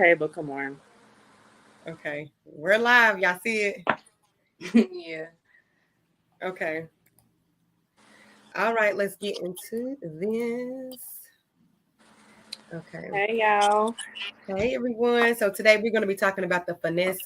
Okay, but come on. Okay, we're live. Y'all see it? Yeah. Okay. All right, let's get into this. Okay. Hey, y'all. Hey, everyone. So today we're going to be talking about the finesse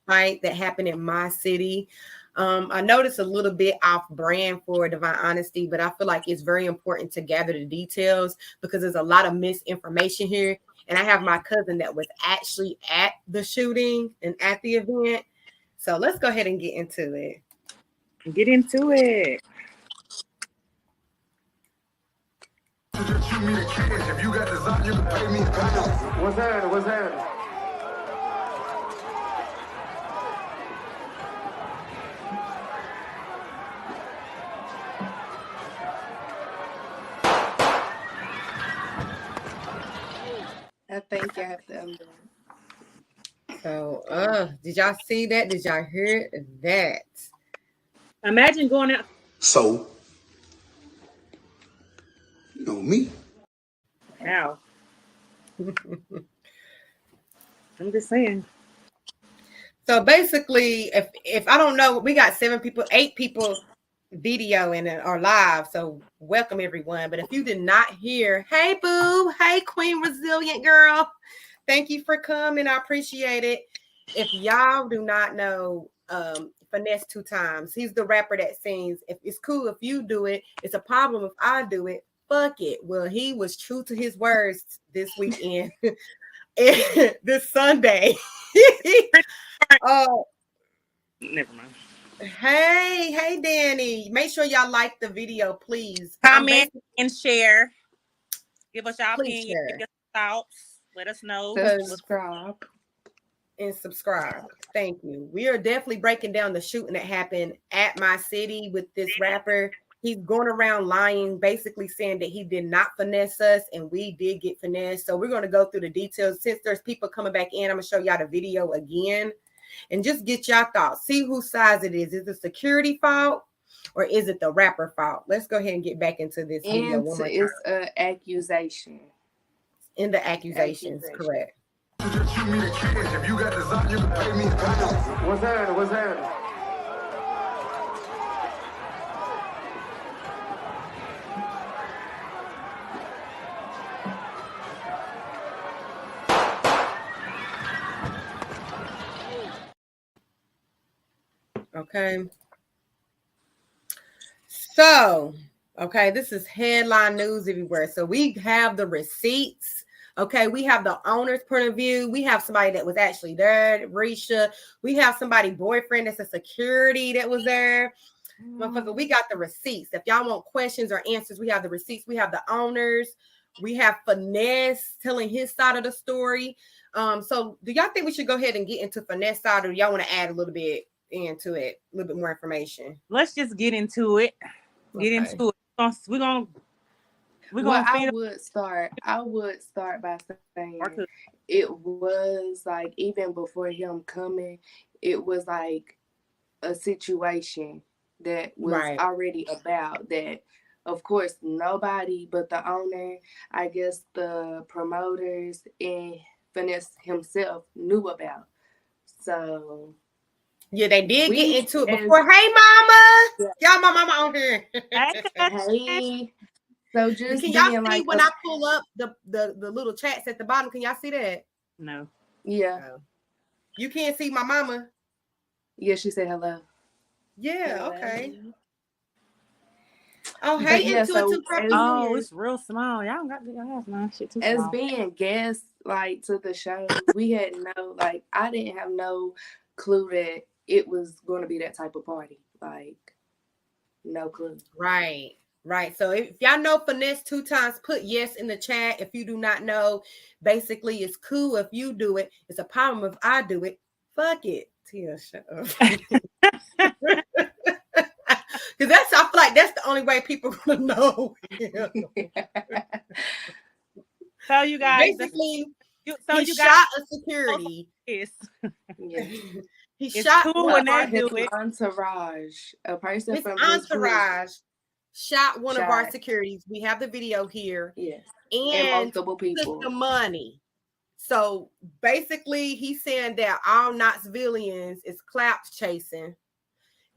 fight that happened in my city. I noticed a little bit off brand for Divine Honesty, but I feel like it's very important to gather the details because there's a lot of misinformation here. And I have my cousin that was actually at the shooting and at the event. So let's go ahead and get into it. Get into it. Just shoot me the cash. If you got design, you can pay me pounds. What's happening? What's happening? I think you have to So, did y'all see that? Did y'all hear that? Imagine going out. So, you know me. How? I'm just saying. So basically, if I don't know, we got 8 people video in our live. So welcome everyone. But if you did not hear, hey boo, hey Queen Resilient Girl, thank you for coming. I appreciate it. If y'all do not know, Finesse 2 Times, he's the rapper that sings, if it's cool if you do it, it's a problem if I do it. Fuck it. Well, he was true to his words this weekend. This Sunday. Oh, Never mind. hey, Danny. Make sure y'all like the video, please. Comment and share. Give us your Please opinion. share. Give your thoughts. Let us know. subscribe. And subscribe. Thank you. We are definitely breaking down the shooting that happened at my city with this rapper. He's going around lying, basically saying that he did not finesse us, and we did get finessed. So we're going to go through the details. Since there's people coming back in, I'm going to show y'all the video again and just get y'all thoughts. See whose side it is. Is it security fault or is it the rapper fault? Let's go ahead and get back into this video one more time. It's an accusation. In the accusations, correct. Just shoot me the cash. If you got design, you can pay me pounds. What's happening? What's happening? Okay. So, okay, this is headline news everywhere. So we have the receipts. Okay, we have the owner's point of view. We have somebody that was actually there, Risha. We have somebody boyfriend that's a security that was there. Motherfucker, we got the receipts. If y'all want questions or answers, we have the receipts. We have the owners. We have Finesse telling his side of the story. So do y'all think we should go ahead and get into Finesse side, or y'all want to add a little bit into it, a little bit more information? Let's just get into it. Get into it. We're gonna I would start by saying it was like, even before him coming, it was like a situation that was already about that. Of course, nobody but the owner, I guess the promoters and Finesse himself knew about. So yeah, they did get into it before. Hey, mama, y'all, my mama on here. Hey. So just can y'all see like when I pull up the little chats at the bottom? Can y'all see that? No. Yeah. No. You can't see my mama. Yeah, she said hello. Yeah. Hello. Okay. Oh, hey, yeah, it's real small. Y'all got shit too small. As being guests, like, to the show, we had I didn't have no clue that it was going to be that type of party. Like, no clue. Right. So if y'all know Finesse 2 Times, put yes in the chat. If you do not know, basically it's cool if you do it. It's a problem if I do it. Fuck it. Tia, shut up. Because I feel like that's the only way people will know. So you guys, basically, he shot a security. Yes. He shot one of his entourage. A person his from entourage shot one of our securities. We have the video here. Yes. And multiple people took the money. So basically, he's saying that all Knoxvillians is clout chasing,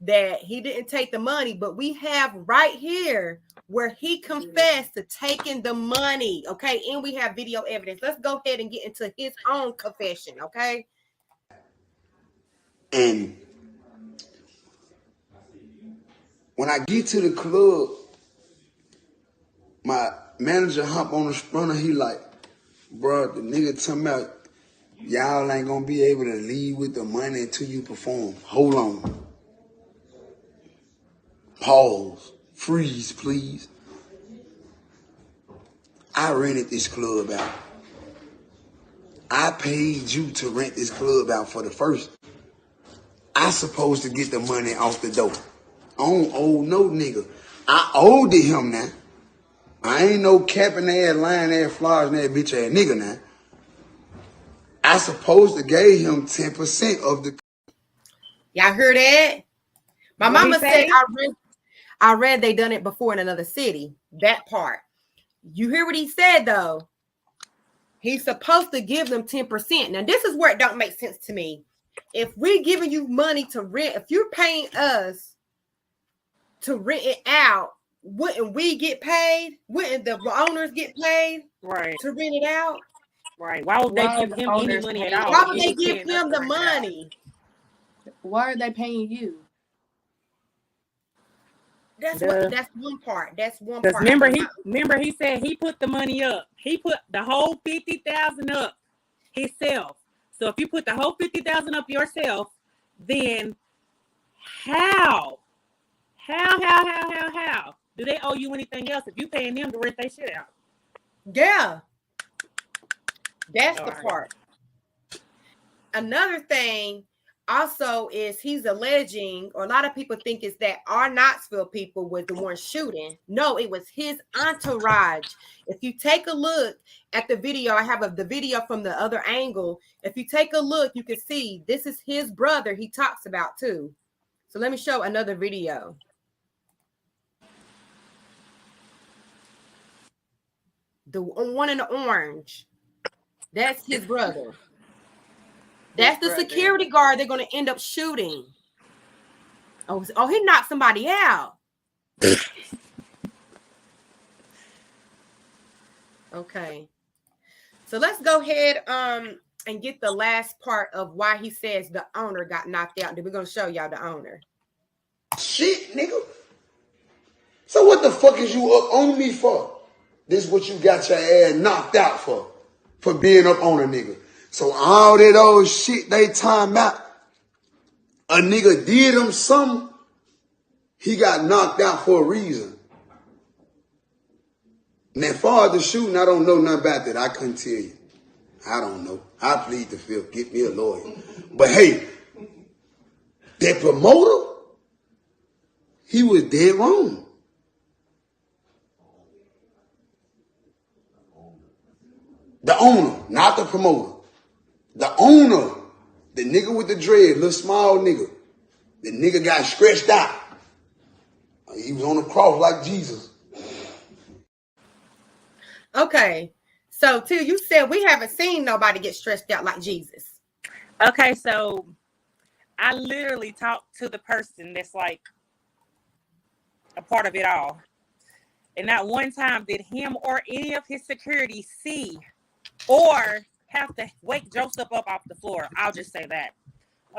that he didn't take the money, but we have right here where he confessed to taking the money, okay? And we have video evidence. Let's go ahead and get into his own confession, okay? And when I get to the club, my manager hop on the sprunner, he like, bro, the nigga talking about y'all ain't gonna be able to leave with the money until you perform. Hold on. Pause. Freeze, please. I rented this club out. I paid you to rent this club out for the first. I supposed to get the money off the door. I don't owe no nigga. I owed it him now. I ain't no capping ass, lying ass, flyers and that bitch ass nigga now. I supposed to gave him 10% of the. Y'all heard that? My mama said I read they done it before in another city. That part. You hear what he said though? He's supposed to give them 10%. Now this is where it don't make sense to me. If we're giving you money to rent, if you're paying us to rent it out, wouldn't we get paid? Wouldn't the owners get paid to rent it out? Right. Why would they give him any money at all? Why would they give him the money? Why are they paying you? That's one part. That's one part. Remember he said he put the money up. He put the whole 50,000 up himself. So if you put the whole 50,000 up yourself, then how do they owe you anything else if you paying them to rent their shit out? Yeah, that's the part. Another thing also is he's alleging, or a lot of people think is that our Knoxville people was the one shooting. No, it was his entourage. If you take a look at the video, I have the video from the other angle. If you take a look, you can see this is his brother he talks about too. So let me show another video. The one in the orange, that's his brother. That's the security guard they're going to end up shooting. Oh, he knocked somebody out. Okay. So let's go ahead and get the last part of why he says the owner got knocked out. Then we're going to show y'all the owner. Shit, nigga. So what the fuck is you up on me for? This is what you got your ass knocked out for being up on a nigga. So all that old shit they time out, a nigga did him something, he got knocked out for a reason. And as far as the shooting, I don't know nothing about that. I couldn't tell you. I don't know. I plead the fifth. Get me a lawyer. But hey, that promoter, he was dead wrong. The owner, not the promoter. The owner, the nigga with the dread, little small nigga, the nigga got stretched out. He was on the cross like Jesus. Okay. So, Till, you said we haven't seen nobody get stretched out like Jesus. Okay, so I literally talked to the person that's like a part of it all. And not one time did him or any of his security see or have to wake Joseph up off the floor. I'll just say that.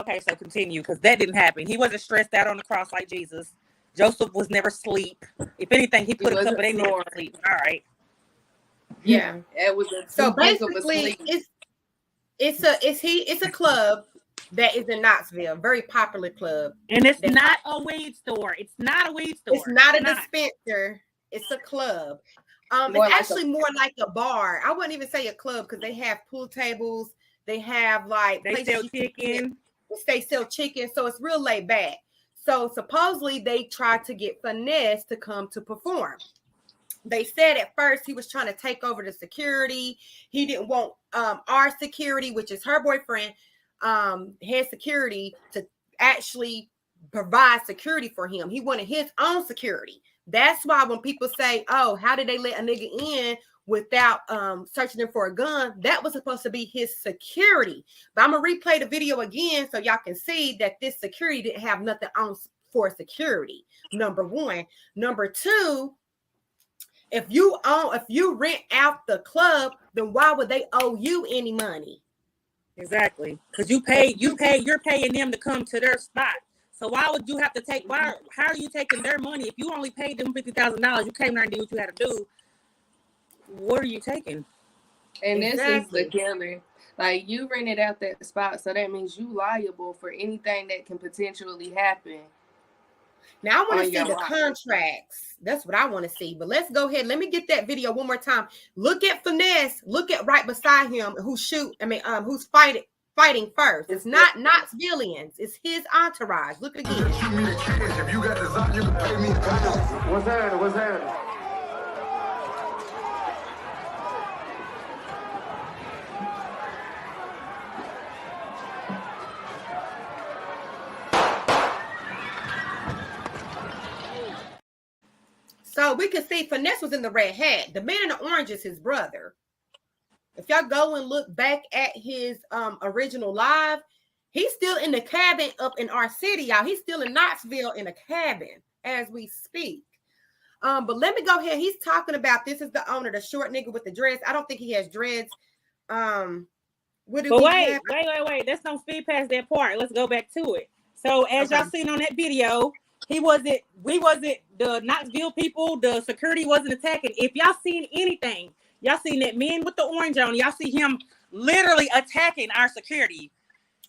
Okay, so continue, because that didn't happen. He wasn't stressed out on the cross like Jesus. Joseph was never asleep. If anything, he put a couple of niggas to sleep. All right. Yeah, it was so basically it's a club that is in Knoxville, very popular club, and it's not a weed store. It's not a weed store. It's not a dispenser. It's a club. It's actually more like a bar. I wouldn't even say a club because they have pool tables. They have they sell chicken. They sell chicken, so it's real laid back. So supposedly they tried to get Finesse to come to perform. They said at first he was trying to take over the security. He didn't want our security, which is her boyfriend, head security, to actually provide security for him. He wanted his own security. That's why when people say, oh, how did they let a nigga in without searching him for a gun, that was supposed to be his security. But I'm gonna replay the video again so y'all can see that this security didn't have nothing on for security. Number one. Number two, if you rent out the club, then why would they owe you any money? Exactly, because you're paying them to come to their spot. So why would you have to take? How are you taking their money if you only paid them $50,000? You came there and did what you had to do. What are you taking? And Exactly. This is the killer. Like, you rented out that spot, so that means you liable for anything that can potentially happen. Now I want to see the contracts. That's what I want to see. But let's go ahead. Let me get that video one more time. Look at Finesse. Look at right beside him who's fighting first. It's not civilians. It's his entourage. Look again. Shoot me the cash. If you got design, you can pay me. What's happening? What's happening? So we can see Finesse was in the red hat. The man in the orange is his brother. If y'all go and look back at his original live, he's still in the cabin up in our city, y'all. He's still in Knoxville in a cabin as we speak. But let me go ahead. He's talking about, this is the owner, the short nigga with the dreads. I don't think he has dreads. Wait. Let's don't speed past that part. Let's go back to it. So as y'all seen on that video, we wasn't the Knoxville people, the security wasn't attacking. If y'all seen anything, y'all seen that man with the orange on, y'all see him literally attacking our security.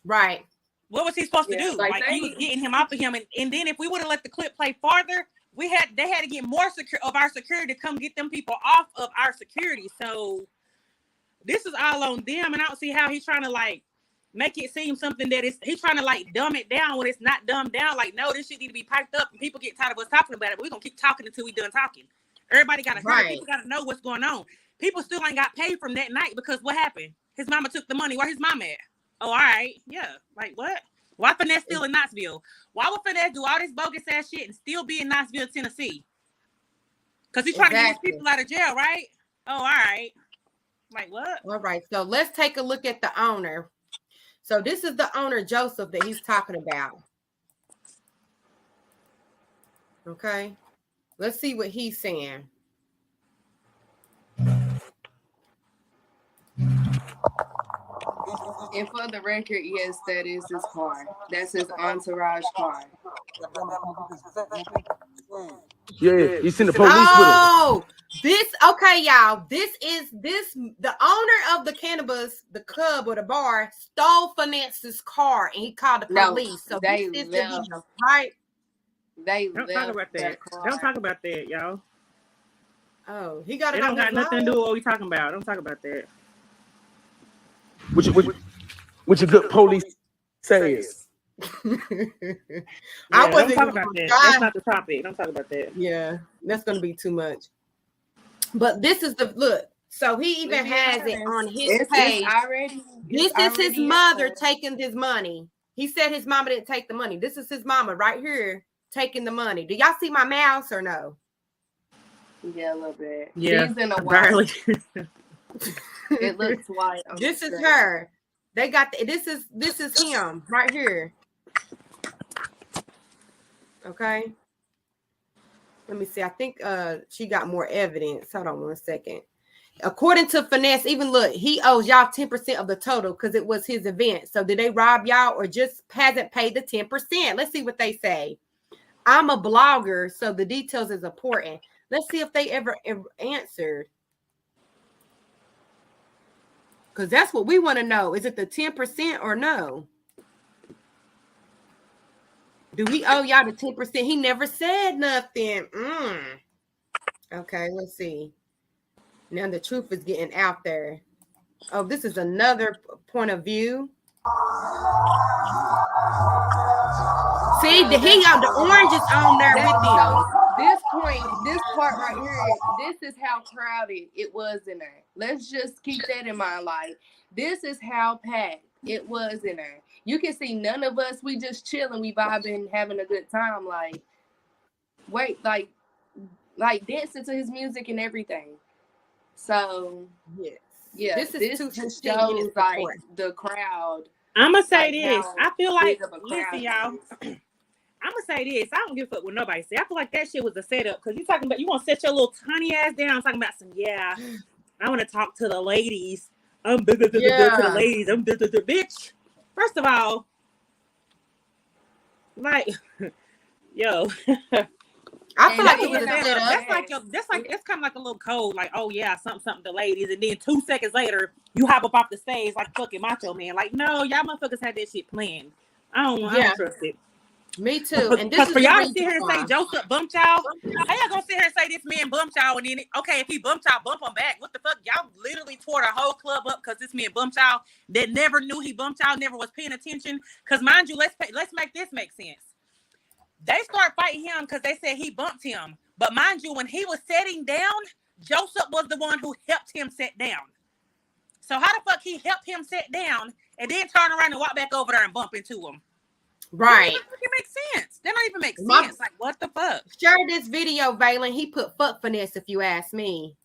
Right. What was he supposed to do? Like he was getting him off of him. And then if we would have let the clip play farther, they had to get more of our security to come get them people off of our security. So this is all on them. And I don't see how he's trying to like make it seem something that he's trying to like dumb it down when it's not dumbed down. Like, no, this shit need to be piped up and people get tired of us talking about it, but we're gonna keep talking until we done talking. Everybody gotta hear it. People gotta know what's going on. People still ain't got paid from that night because what happened? His mama took the money. Where his mama at? Oh, all right. Yeah. Like what? Why Finesse still in Knoxville? Why would Finesse do all this bogus ass shit and still be in Knoxville, Tennessee? Because he's trying to get his people out of jail, right? Oh, all right. Like what? All right. So let's take a look at the owner. So this is the owner, Joseph, that he's talking about. Okay. Let's see what he's saying. And for the record, yes, that is his car. That's his entourage car. Yeah, he's in the police with him. Okay, y'all. The owner of the cannabis, the club or the bar, stole Finesse's car and he called the police. So they this is left. the video, right? They don't left talk about that. Don't talk about that, y'all. Oh, he got it. It don't got nothing to do with what we talking about. Don't talk about that. Which a good police says. I wasn't talk about that. That's not the topic. Don't talk about that. Yeah, that's gonna be too much. But this is the look. So he even has it on his page. This is his mother taking his money. He said his mama didn't take the money. This is his mama right here taking the money. Do y'all see my mouse or no? Yeah, a little bit. Yeah, she's in a white. It looks white. This is her. They got this is him right here. Okay. Let me see. I think she got more evidence. Hold on 1 second. According to Finesse, even look, he owes y'all 10% of the total because it was his event. So did they rob y'all or just hasn't paid the 10%? Let's see what they say. I'm a blogger, so the details is important. Let's see if they ever answered. Because that's what we want to know. Is it the 10% or no? Do we owe y'all the 10%? He never said nothing. Okay, let's see. Now the truth is getting out there. Oh, this is another point of view. See, the orange is on there with him. This part right here, this is how crowded it was in there. Let's just keep that in mind. Like, this is how packed it was in there. You can see none of us, we just chilling, we vibing, having a good time. Like, wait, like dancing to his music and everything. So Yes. yeah, This is just 2:15 shows minutes like before. the crowd. I'm gonna say Like this. how I feel like, big of a listen, crowd y'all. it is. I'm gonna say this. I don't give a fuck what nobody say. I feel like that shit was a setup because you talking about you want to set your little tiny ass down. Talking about some I want to talk to the ladies. To the ladies. Bitch. First of all, like, yo, I feel And like that it was was a a setup. setup. That's like it's kind of like a little code. Like, oh yeah, something the ladies, and then 2 seconds later you hop up off the stage like fucking Macho Man. Like, no, y'all motherfuckers had that shit planned. I don't trust it. Me too. And this Because is for the y'all to reason sit here and say why. Joseph bumped y'all, how y'all gonna sit here and say this man bumped y'all? And then, okay, if he bumped y'all, bump him back. What the fuck? Y'all literally tore the whole club up because this man bumped y'all that never knew he bumped y'all, never was paying attention. Because mind you, let's make this make sense. They start fighting him because they said he bumped him. But mind you, when he was sitting down, Joseph was the one who helped him sit down. So how the fuck he helped him sit down and then turn around and walk back over there and bump into him? Right. That don't even make sense. That don't even make sense. Like, what the fuck? Share this video, Valen. He put fuck finesse, if you ask me.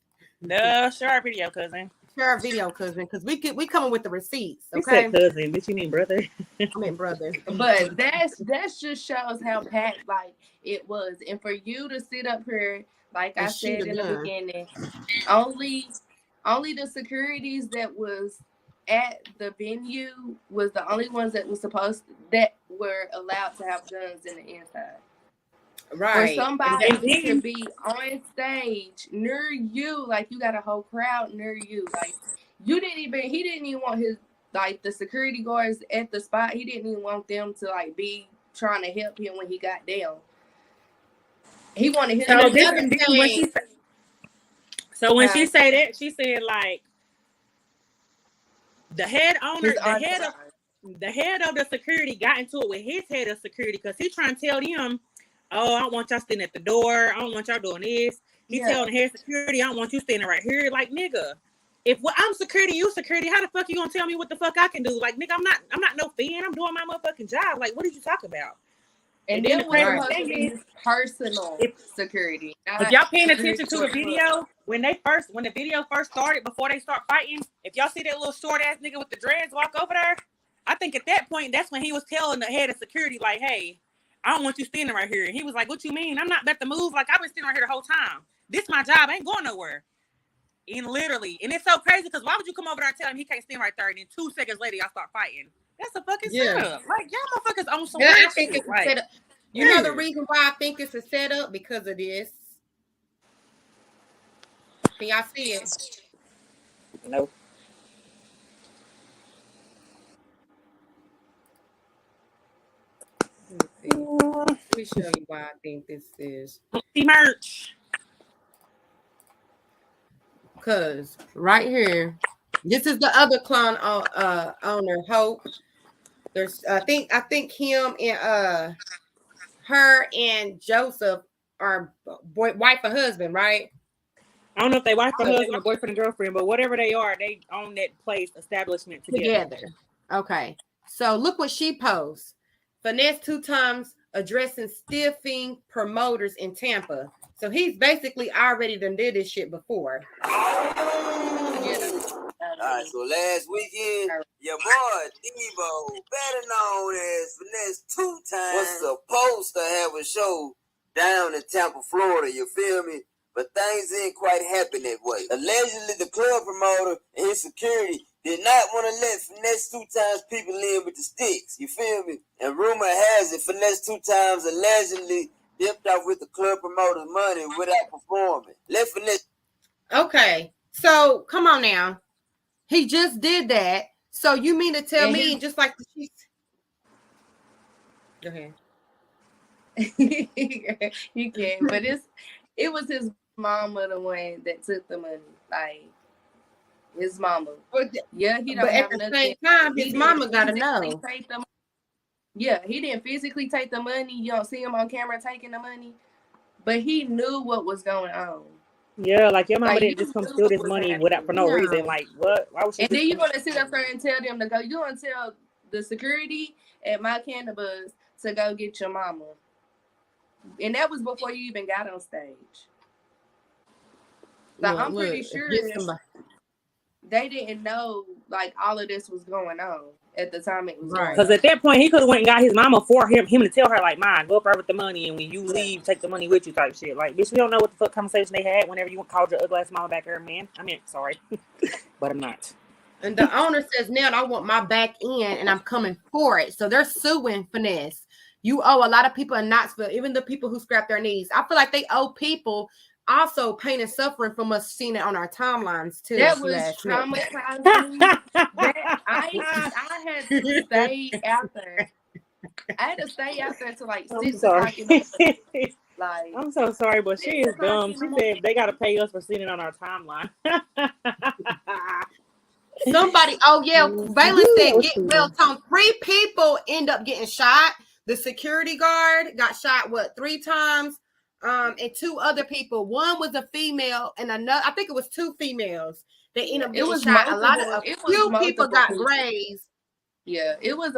No, share our video, cousin. Share our video, cousin, because we coming with the receipts. You Okay. said cousin, but you mean brother. I mean brother. But that just shows how packed like it was. And for you to sit up here, like I said in the beginning, only the securities that was at the venue was the only ones that were allowed to have guns in the inside. Right. For somebody to be on stage near you, like you got a whole crowd near you, like he didn't even want his like the security guards at the spot. He didn't even want them to like be trying to help him when he got down. He wanted his. So when she said that, she said like the head of the security got into it with his head of security because he's trying to tell them, oh, I don't want y'all standing at the door. I don't want y'all doing this. He's telling the head of security, I don't want you standing right here. Like, nigga, if I'm security, you security, how the fuck you gonna tell me what the fuck I can do? Like, nigga, I'm not no fan. I'm doing my motherfucking job. Like, what did you talk about? And then the crazy thing is personal security. If y'all paying attention to the video, when the video first started, before they start fighting, if y'all see that little short ass nigga with the dreads walk over there, I think at that point, that's when he was telling the head of security, like, hey, I don't want you standing right here. And he was like, what you mean? I'm not about to move. Like, I've been standing right here the whole time. This is my job. I ain't going nowhere. And literally, and it's so crazy because why would you come over there and tell him he can't stand right there? And then 2 seconds later, y'all start fighting. That's a fucking setup. Like, y'all motherfuckers on some weird I think shit. it's a setup. You know the reason why I think it's a setup? Because of this. Can y'all see it? No. Let me show you why I think this is. See merch. Because right here, this is the other clone owner, Hope. There's I think him and her and Joseph are wife and husband, right? I don't know if they wife or husband or boyfriend and girlfriend, but whatever they are, they own that place establishment together. Okay. So look what she posts. Finesse 2 times addressing stiffing promoters in Tampa. So he's basically already done did this shit before. All right, so last weekend, your boy Devo, better known as Finesse 2 times, was supposed to have a show down in Tampa, Florida. You feel me? But things didn't quite happen that way. Allegedly, the club promoter and his security did not want to let Finesse 2 times people in with the sticks. You feel me? And rumor has it, Finesse 2 times allegedly dipped off with the club promoter's money without performing. Let Finesse. Okay, so come on now. He just did that. So you mean to tell me just like the sheets? Go ahead. You can, but it was his mama the one that took the money. Like his mama. But he don't but have at the nothing. same time, his mama gotta know. He didn't physically take the money. You don't see him on camera taking the money, but he knew what was going on. Yeah, like your mama didn't just come steal this money for no reason. Like what? Why would she? And then you're gonna sit up there and tell them to go. You're gonna tell the security at my cannabis to go get your mama. And that was before you even got on stage. So I'm pretty sure they didn't know like all of this was going on at the time it was going on. Because at that point he could have went and got his mama for him to tell her like, "Mine, go up there with the money, and when you leave, take the money with you," type shit. Like, bitch, we don't know what the fuck conversation they had whenever you called your ugly ass mama back here, man. I mean, sorry, but I'm not. And the owner says, now I want my back end and I'm coming for it. So they're suing Finesse. You owe a lot of people in Knoxville, even the people who scrap their knees. I feel like they owe people also pain and suffering from us seeing it on our timelines too. That was traumatizing. I had to stay out there. I had to stay out there to like 6 o'clock in the morning. Like, I'm so sorry, but she is dumb. She said they gotta pay us for seeing it on our timeline. Somebody, Baylor said, get well, Tom. 3 people end up getting shot. The security guard got shot, 3 times? And 2 other people. One was a female, and another, I think it was 2 females. They ended up getting shot. A few people got grazed. Yeah, it was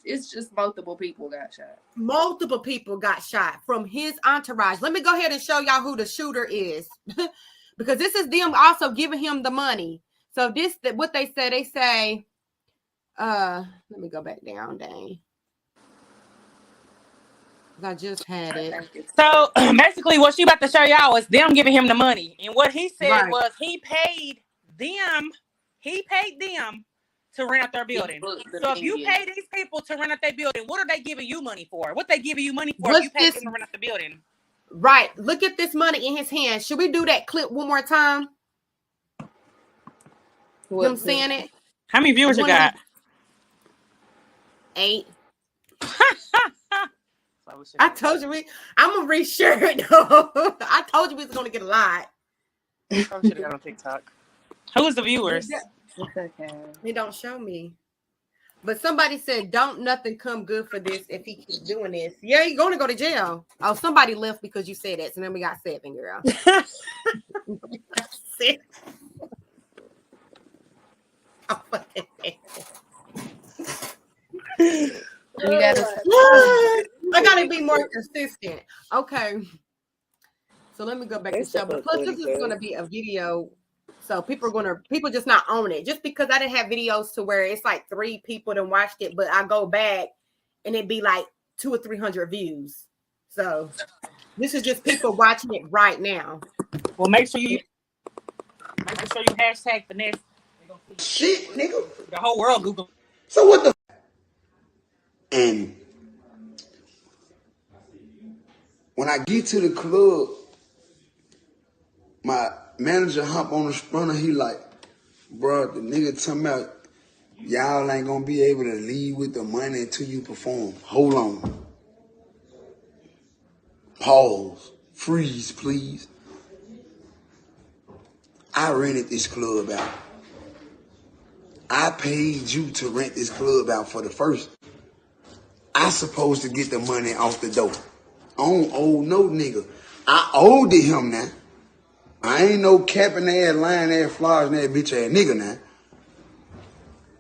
it's just multiple people got shot. Multiple people got shot from his entourage. Let me go ahead and show y'all who the shooter is. Because this is them also giving him the money. So this, what they say, let me go back down, dang. I just had it. So basically what she about to show y'all is them giving him the money. And what he said was he paid them to rent out their building. So if you pay these people to rent out their building, what are they giving you money for? What they giving you money for if you pay them to rent out the building? Right. Look at this money in his hand. Should we do that clip one more time? Him saying it. How many viewers you got? 8. I told you I'm gonna reshare it though. I told you we was gonna get a lot. I should have got on TikTok. Who is the viewers? They don't show me. But somebody said, don't nothing come good for this if he keeps doing this. Yeah, you're gonna go to jail. Oh, somebody left because you said that. So then we got 7, girl. 6. Oh, fucking you gotta I gotta be more consistent. Okay. So let me go back to show. But plus, this is gonna be a video. So people just not own it. Just because I didn't have videos to where it's like 3 people that watched it, but I go back and it'd be like 200 or 300 views. So this is just people watching it right now. Well, make sure you hashtag Finesse. Shit, nigga. The whole world Google. So what the and when I get to the club, my manager hop on the sprunner, he like, bro, the nigga talking about y'all ain't gonna be able to leave with the money until you perform. Hold on. Pause. Freeze, please. I rented this club out. I paid you to rent this club out for the first. I supposed to get the money off the door. I don't owe no nigga. I owed it him now. I ain't no capping ass, lying ass, flogging ass, bitch ass nigga now.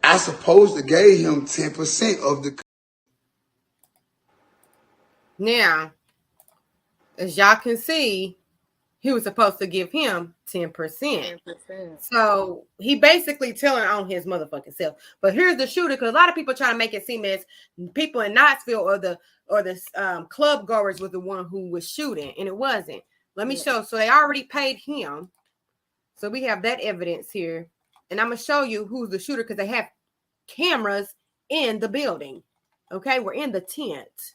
I supposed to gave him 10% of the. Now, as y'all can see, he was supposed to give him 10%. So he basically telling on his motherfucking self. But here's the shooter, because a lot of people try to make it seem as people in Knoxville or the club goers was the one who was shooting, and it wasn't. Let me show. So they already paid him. So we have that evidence here. And I'm going to show you who's the shooter because they have cameras in the building. Okay, we're in the tent.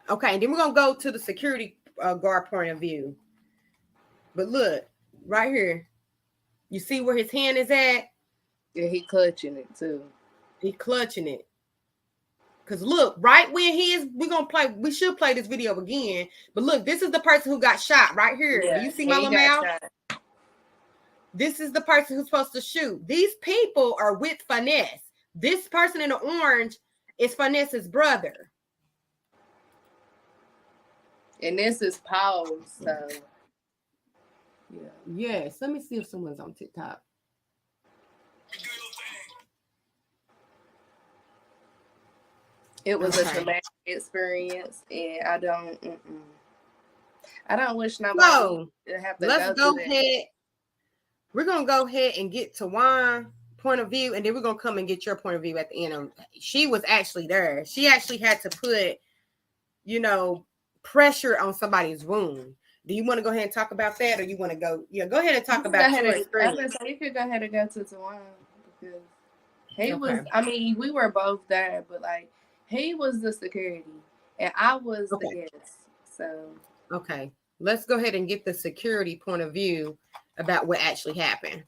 Okay, and then we're going to go to the security guard point of view. But look, right here. You see where his hand is at? Yeah, he clutching it too. He clutching it. Because look, right when we should play this video again. But look, this is the person who got shot right here. Yeah, do you see my little mouth? This is the person who's supposed to shoot. These people are with Finesse. This person in the orange is Finesse's brother. And this is Paul, so yeah. Yes. Let me see if someone's on TikTok. It was a traumatic experience, and I don't wish nobody to have to let's go go ahead. We're gonna go ahead and get to Juan's point of view, and then we're gonna come and get your point of view at the end. She was actually there. She actually had to put, pressure on somebody's wound. Do you want to go ahead and talk about that, or you want to go? Yeah, go ahead and talk about your experience. I was say you could go ahead and go to Juan because he was. I mean, we were both there, but like he was the security and I was the guest. So okay, let's go ahead and get the security point of view about what actually happened.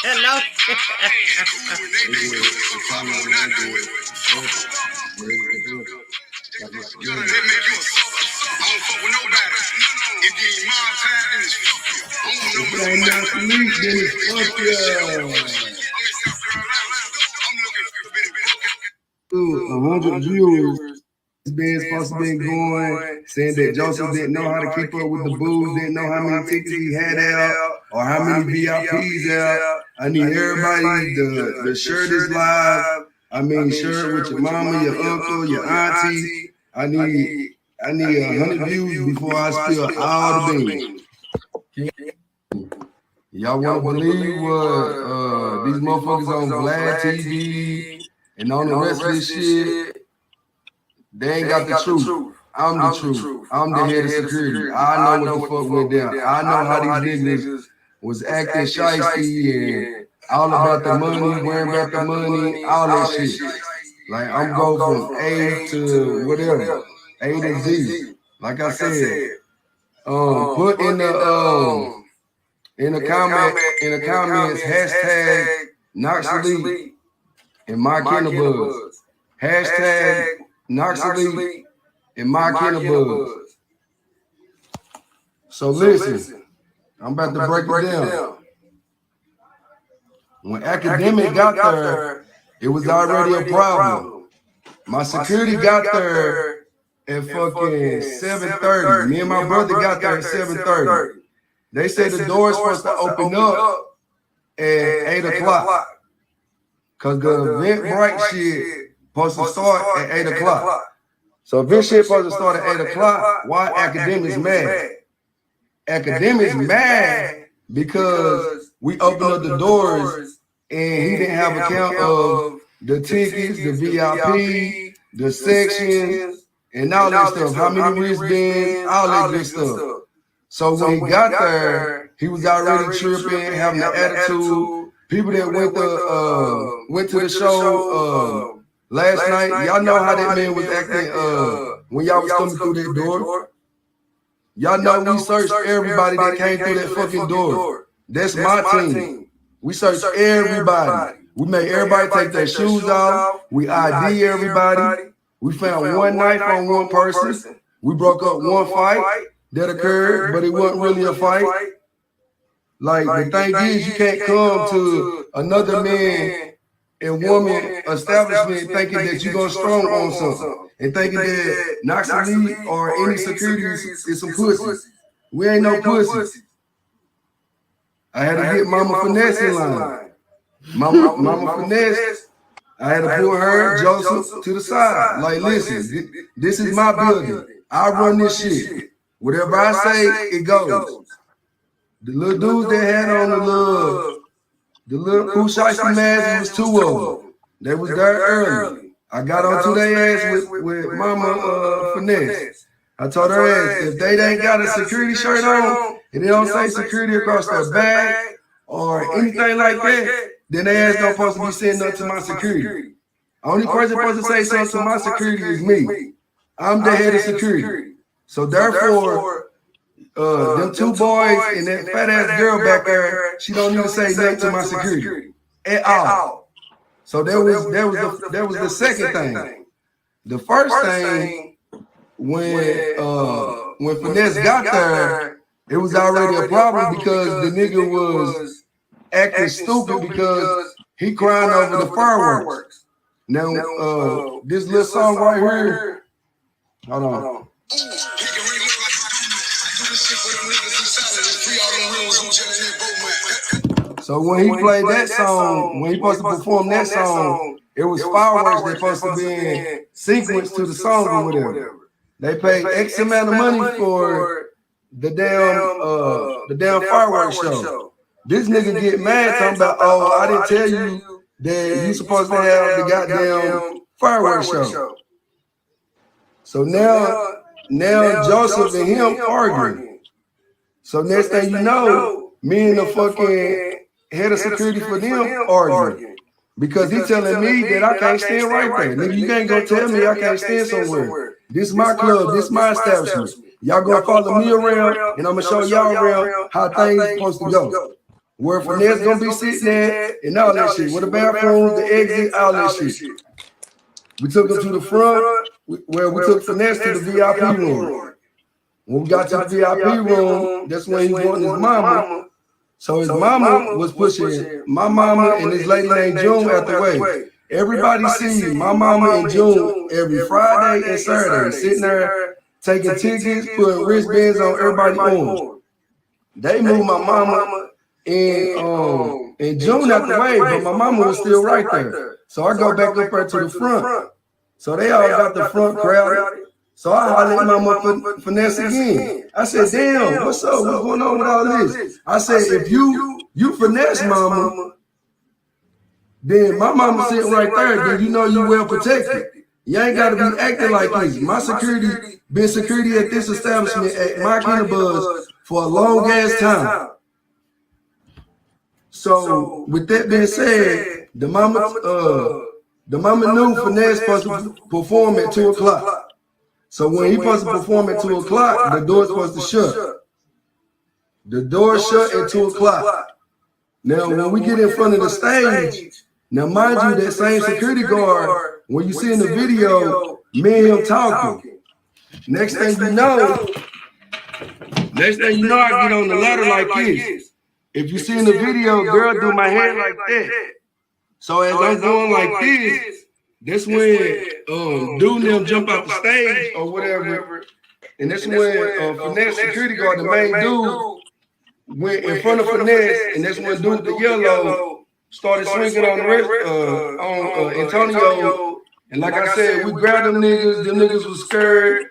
No. Viewers. This been supposed to be going, saying that Joseph didn't know how to keep up with the booze, didn't know how many tickets he had out, or how many VIPs out. I need everybody to share this live. I mean, share it with your mama, your uncle, your auntie. I need 100 views before I spill all the beans. Y'all want to believe what these motherfuckers on Vlad TV and on the rest of this shit? They ain't got the truth. I'm the truth. I'm the head of security. I know what the fuck went down. I know how these niggas was acting shiesty and all about the money, worrying about the money, all that shit. Like, I'm going from A to whatever, A to Z. Like I said, put in the comments, hashtag Knoxley and my Kennebuzz. Hashtag Knoxley and my Kennebuzz. So listen, I'm about to break it down. When Academic got there, it was already a problem. My security got there at fucking 7:30. Me and my brother got there at 7:30. They said the door's supposed to open up at 8 o'clock. Cause the event bright shit supposed to start at 8 o'clock. So event shit supposed to start at 8 o'clock. Why Academics mad? Academics mad because we opened up the doors and he didn't have account of the tickets, the VIP, the sections, and all that stuff. How many wristbands, all that good stuff. So when he got there, he was already tripping, having an attitude. People that went to the show last night, y'all know how that man was acting when y'all was coming through that door. Y'all know we searched everybody that came through that fucking door. That's my team. We searched everybody. We made everybody take their shoes off. We ID everybody. We found one knife on one person. We broke up one fight that occurred, but it wasn't really a fight. Like, the thing is, you can't come to another man and woman establishment thinking that you're going to strong on something and thinking that Knoxley or any security is some pussy. We ain't no pussy. I had to get Mama Finesse in line. Mama Finesse, I had to pull her, Joseph, to the side. Like, listen, this is my building. I run this shit. Whatever I say, it goes. The little dudes that had on the little Pooh Shiesty mask, it was 2 of them. They was there early. I got onto their ass with Mama Finesse. I told her ass, if they ain't got a security shirt on, and they don't say security across their back or anything like that, then they ass don't supposed to be sitting up to my security. Only person supposed to say something to my security is me. I'm the head of security. So therefore, them 2 boys and that fat ass girl back there, she don't even say nothing to my security at all. So that was the second thing. The first thing, when Finesse got there, it was already a problem because the nigga was acting stupid because he crying over the fireworks. Now, this little song right here, hold on. So when he played that song, when he supposed to perform that song, it was fireworks that supposed to be in sequence to the song or whatever. They paid X amount of money for the damn fireworks show. This nigga get mad talking about, oh, I didn't tell you that you supposed to have the goddamn fireworks show. So now Joseph and him arguing. So next thing you know, me and the fucking head of security for them arguing. Because he telling me that I can't stand right there. Nigga, you ain't gonna tell me I can't stand somewhere. This is my club, this is my establishment. Y'all gonna follow me around, and I'm gonna show y'all around how things supposed to go. Where Finesse gonna be sitting there and all that shit. Where the bathrooms, the exit, all that shit. We took him to the front, where we took Finesse to the VIP room. When we got to the VIP room, that's when he wanted his mama. So his mama was pushing my mama and this lady named June out the way. Everybody see my mama and June every Friday and Saturday sitting there taking tickets, putting wristbands on everybody's arms. They moved my mama and June out the way, but my mama was still right there. So I go back up there to the front. So they all got the front crowded. So I hollered at mama Finesse again. I said, damn, what's up? What's going on with all this? I said, if you Finesse mama, then my mama sitting right there, then you know you well protected. You ain't got to be acting like this. My security been security at this establishment at my Kinderbuzz for a long ass time. So with that being said, the mama knew Finesse supposed to perform at 2 o'clock. So when he supposed to perform at 2 o'clock, the door's supposed to shut. The door shut at 2 o'clock. Now when we get in front of the stage, now mind you, that same security guard, when you see in the video, me and him talking. Next thing you know, I get on the ladder like this. If you see in the video, girl do my hair like that. So as I'm going like this, that's when dude them jump out the stage or whatever. And that's when Finesse security guard, the main dude, went in front of Finesse, and that's when dude the yellow started swinging on the rest on Antonio. And like I said, we grabbed them niggas was scared.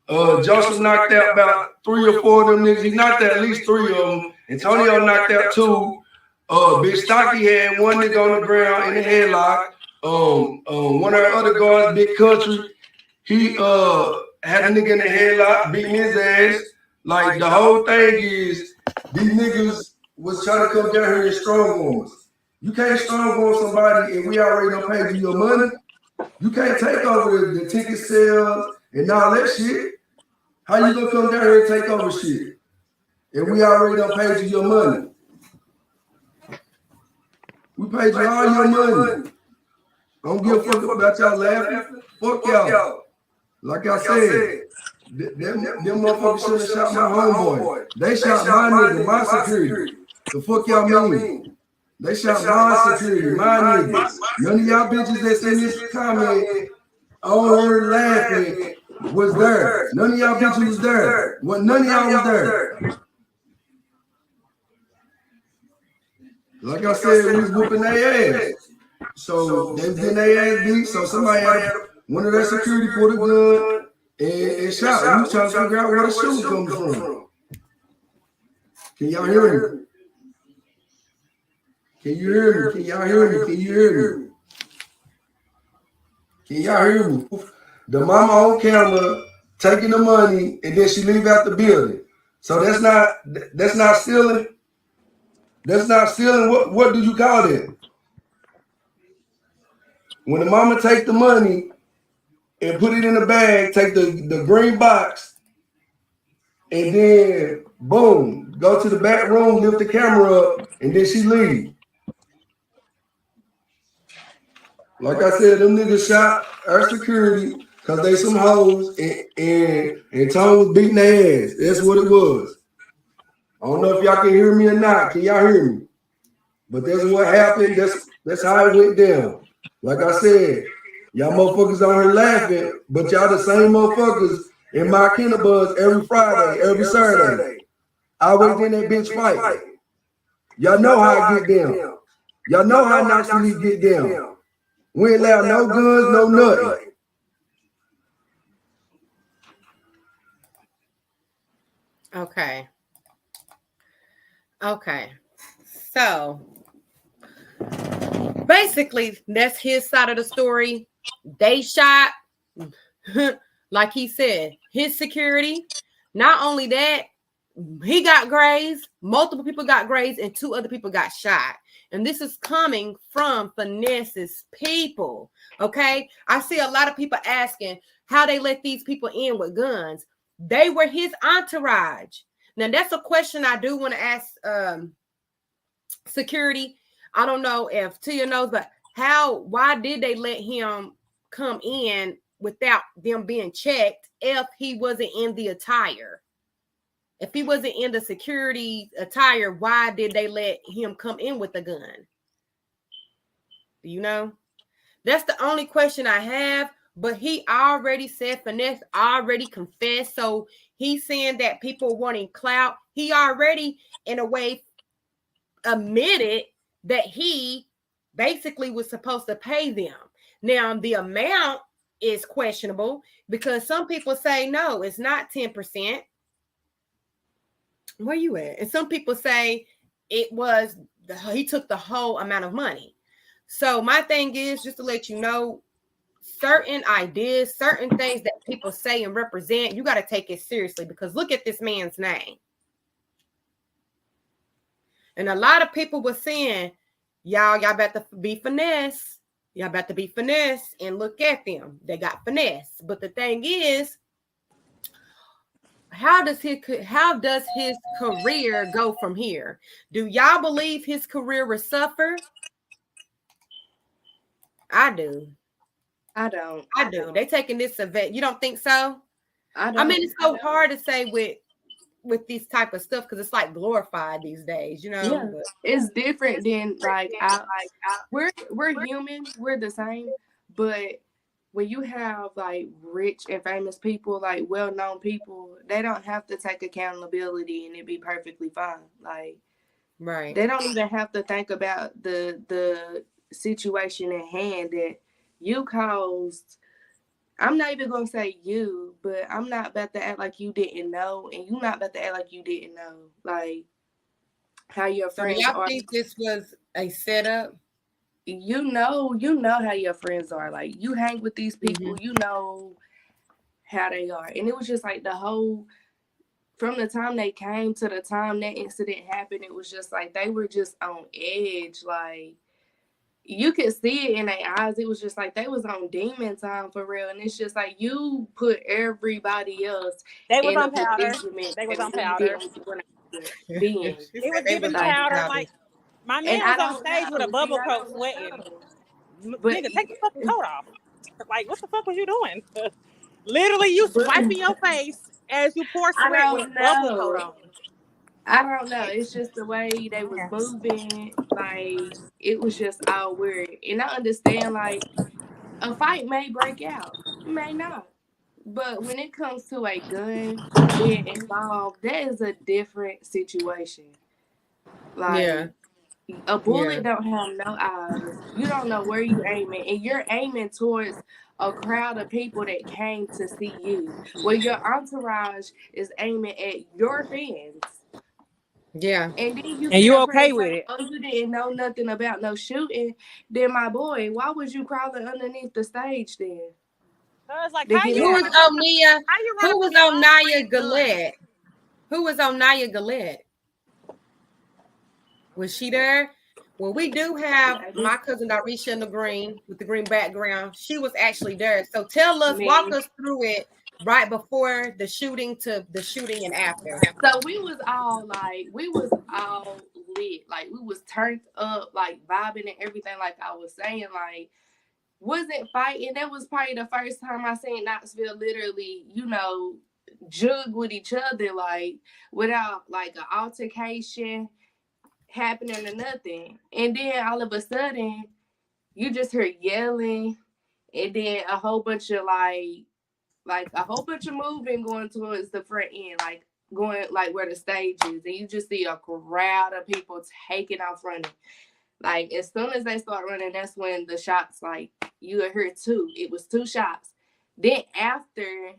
Joseph knocked out about 3 or 4 of them niggas. He knocked out at least 3 of them. Antonio knocked out 2. Big Stocky had 1 nigga on the ground in the headlock. One of the other guards, Big Country, he had a nigga in the headlock, beating his ass. Like the whole thing is, these niggas was trying to come down here and strong on us. You can't strong on somebody and we already done paid you your money. You can't take over the ticket sales and all that shit. How you gonna come down here and take over shit? And we already done paid you your money. We paid you all your money. I don't give a fuck about y'all laughing. Fuck y'all. Like I said, them motherfuckers should have shot my homeboy. They shot my nigga, my security. The fuck y'all mean? They shot my security, my niggas. None of y'all bitches that's in this comment on her laughing was there. None of y'all bitches was there. Well, none of y'all was there. Like I said, we was whooping their ass. So they was getting their ass beat. So somebody had one of their security pulled a gun and shot. And we was trying to figure out where the shooting coming from. Can y'all hear me? Can you hear me? Can y'all hear me? Can you hear me? Can y'all hear me? The mama on camera taking the money and then she leave out the building. So that's not stealing. That's not stealing. What do you call that? When the mama take the money and put it in the bag, take the green box, and then boom, go to the back room, lift the camera up, and then she leave. Like I said, them niggas shot our security because they some hoes and Tone was beating their ass. That's what it was. I don't know if y'all can hear me or not. Can y'all hear me? But that's what happened. That's how it went down. Like I said, y'all motherfuckers on here laughing, but y'all the same motherfuckers in my Kinderbuzz every Friday, every Saturday. I was in that bitch fight. Y'all know how I get down. Y'all know how Nazi get down. We ain't allowed no guns, no nothing. Okay. Okay. So basically, that's his side of the story. They shot, like he said, his security. Not only that, he got grazed, multiple people got grazed, and 2 other people got shot. And this is coming from Finesse's people. Okay. I see a lot of people asking how they let these people in with guns. They were his entourage. Now, that's a question I do want to ask security. I don't know if Tia knows, but why did they let him come in without them being checked if he wasn't in the attire? If he wasn't in the security attire, why did they let him come in with a gun? Do you know? That's the only question I have. But he already said, Finesse already confessed. So he's saying that people wanting clout. He already, in a way, admitted that he basically was supposed to pay them. Now, the amount is questionable because some people say, no, it's not 10%. Where you at? And some people say he took the whole amount of money. So my thing is just to let you know, certain ideas, certain things that people say and represent, you got to take it seriously because look at this man's name. And a lot of people were saying, y'all about to be Finesse. Y'all about to be Finesse and look at them. They got finesse. But the thing is, how does his career go from here? Do y'all believe his career will suffer? I do. I don't. I do. They taking this event. You don't think so? I mean, it's so hard to say with these type of stuff because it's like glorified these days, you know. Yeah, but it's different than we're human, we're the same, but when you have like rich and famous people, like well-known people, they don't have to take accountability and it be perfectly fine. Like, right, they don't even have to think about the situation at hand that you caused. I'm not even gonna say you, but I'm not about to act like you didn't know, and you're not about to act like you didn't know. Like how your friends y'all are. think this was a setup? You know how your friends are. Like, you hang with these people, you know how they are. And it was just like the whole, from the time they came to the time that incident happened, it was just like they were just on edge. Like, you could see it in their eyes. It was just like they was on demon time for real. And it's just like you put everybody else They was in on a powder. predicament. They was on We powder. being. It was giving powder. Like, my man was on stage with a bubble coat sweating. But, nigga, take the fucking coat off. Like, what the fuck was you doing? Literally, you wiping your face as you pour sweat with a bubble coat on. I don't know. It's just the way they was moving. Like, it was just all weird. And I understand, like, a fight may break out. It may not. But when it comes to a gun being involved, that is a different situation. Like, a bullet don't have no eyes. You don't know where you aiming. And you're aiming towards a crowd of people that came to see you. Where your entourage is aiming at your fans. Yeah. And then you okay with it? Oh, you didn't know nothing about no shooting. Then, my boy, why was you crawling underneath the stage then? Like, who was on Nia? Who was on Nia Gillette? Who was on Nia Gillette? Was she there? Well, we do have my cousin Darisha in the green with the green background. She was actually there. So walk us through it right before the shooting to the shooting and after. So we was all lit. Like, we was turned up, like vibing and everything. Like I was saying, like, wasn't fighting. That was probably the first time I seen Knoxville literally, jug with each other, like, without like an altercation happening or nothing. And then all of a sudden, you just heard yelling, and then a whole bunch of like a whole bunch of moving going towards the front end. Like, going like where the stage is, and you just see a crowd of people taking off running. Like as soon as they start running, that's when the shots, like you heard two. It was 2 shots. Then after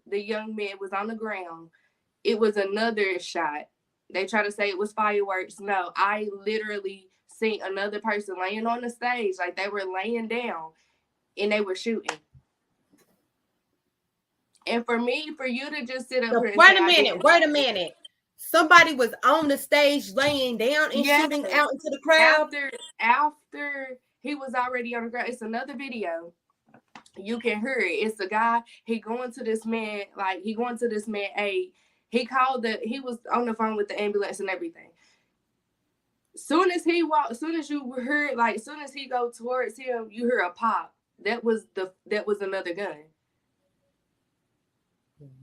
the young man was on the ground, it was another shot. They try to say it was fireworks. No, I literally seen another person laying on the stage, like they were laying down, and they were shooting. And for you to just sit up here and wait a minute. Somebody was on the stage laying down and shooting out into the crowd. After he was already on the ground. It's another video. You can hear it. It's a guy. He going to this man aid. He was on the phone with the ambulance and everything. Soon as he walked, soon as you heard, like, soon as he go towards him, you hear a pop. That was another gun.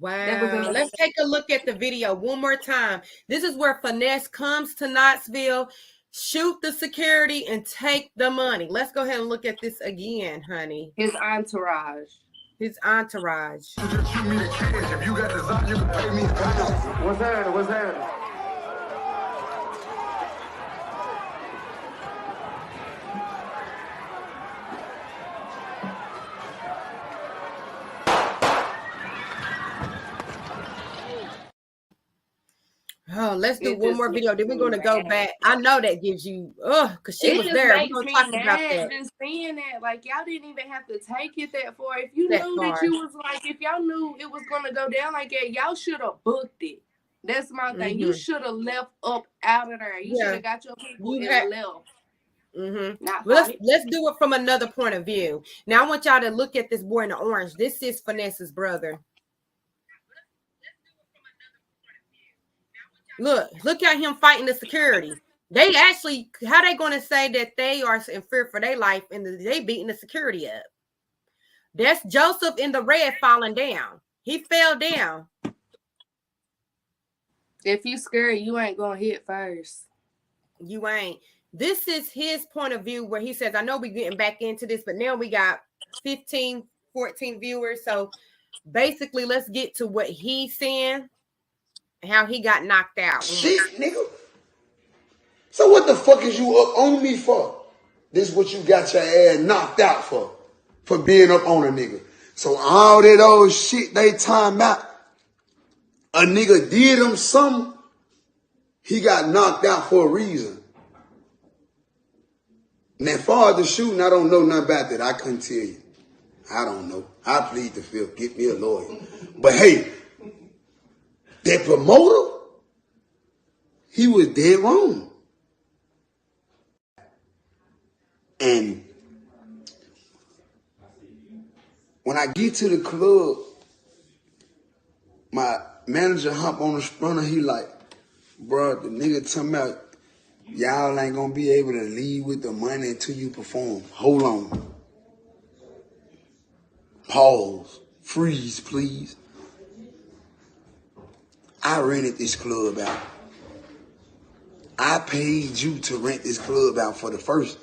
Wow. Let's take a look at the video one more time. This is where Finesse comes to Knoxville, shoot the security, and take the money. Let's go ahead and look at this again, honey. His entourage. His entourage. Just shoot me the cash. If you got design, you can pay me. What's that? What's that? Oh, let's do one more video. Then we're going to go back. I know that gives you, because she was there. We're going to talk about that. Just seeing that, like, y'all didn't even have to take it that far. If you knew that you was like, if y'all knew it was going to go down like that, y'all should have booked it. That's my thing. You should have left up out of there. You should have got your people and left. Well, let's do it from another point of view. Now, I want y'all to look at this boy in the orange. This is Finesse's brother. Look at him fighting the security. They actually, how they going to say that they are in fear for their life and they beating the security up? That's Joseph in the red falling down. He fell down. If you scared, you ain't going to hit first. You ain't. This is his point of view where he says, I know we're getting back into this, but now we got 15, 14 viewers. So basically, let's get to what he's saying. How he got knocked out. Shit, nigga. So what the fuck is you up on me for? This is what you got your ass knocked out for. For being up on a nigga. So all that old shit they time out. A nigga did him something. He got knocked out for a reason. Now, as far as the shooting, I don't know nothing about that. I couldn't tell you. I don't know. I plead the fifth. Get me a lawyer. But hey, that promoter, he was dead wrong. And when I get to the club, my manager hop on the sprunner, he like, bro, the nigga talking about y'all ain't gonna be able to leave with the money until you perform. Hold on. Pause. Freeze, please. I rented this club out. I paid you to rent this club out for the first.